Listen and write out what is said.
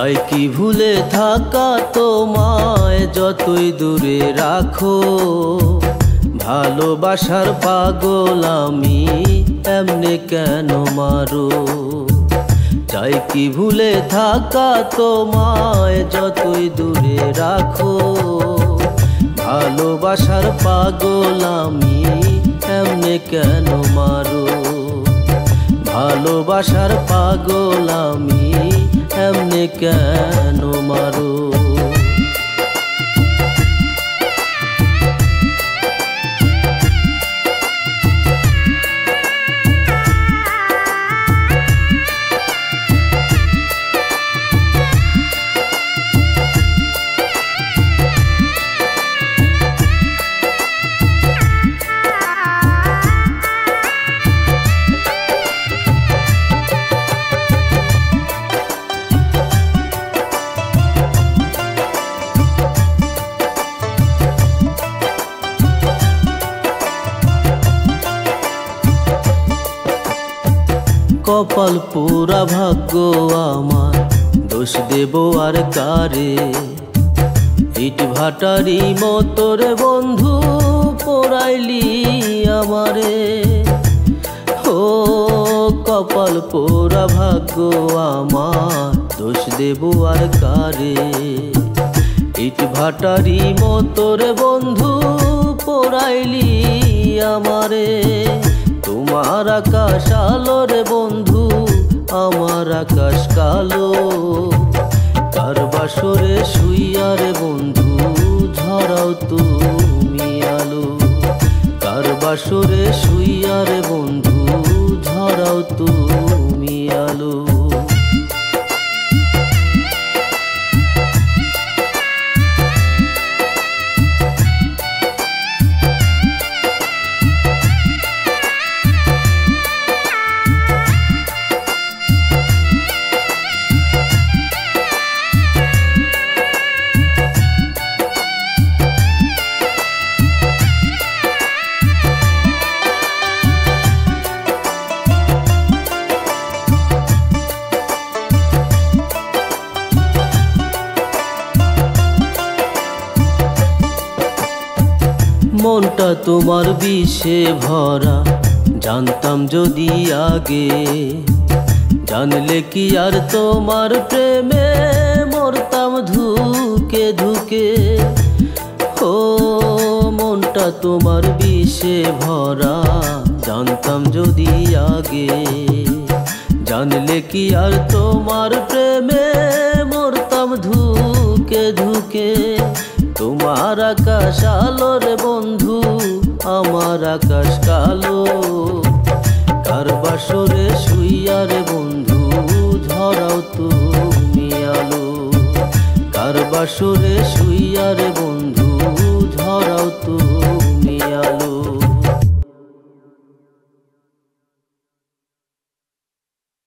চাই কি ভুলে থাকা তোমায় যতই দূরে রাখো, ভালোবাসার পাগল আমি এমনে কেন মারো। চাই কি ভুলে থাকা তোমায় যতই দূরে রাখো, ভালোবাসার পাগল আমি এমনে কেন মারো। ভালোবাসার পাগল আমি এমনে কেন মারো। কপাল পুরা ভাগ্য আমার, দোষ দেব আর কারে। ইট ভাটারি মতরে বন্ধু পোড়াইলি আমারে। ও কপাল পুরা ভাগ্য আমার, দোষ দেব আর কারে। ইট ভাটারি মতরে বন্ধু পোড়াইলি আমারে। তোমার আকাশ আলো রে বন্ধু, আমার আকাশ কালো। কার বাসরে শুইয়া রে বন্ধু, ঝরাও তুমি আলো। কার বাসরে শুইয়া রে বন্ধু, ঝরাও তুমি আলো। মনটা তোমার বিষে ভরা, জানতাম যদি আগে। জানলে কি আর তোমার প্রেমে মরতাম ধুকে ধুকে। ও মনটা তোমার বিষে ভরা, জানতাম যদি আগে। জানলে কি আর তোমার প্রেমে মরতাম ধুকে ধুকে। তোমার আকাশ আলো রে বন্ধু, আমার আকাশ কালো। কার বাসরে শুইয়া রে বন্ধু, ঝরাও তুমি আলো। কার বাসরে শুইয়া রে বন্ধু, ঝরাও তুমি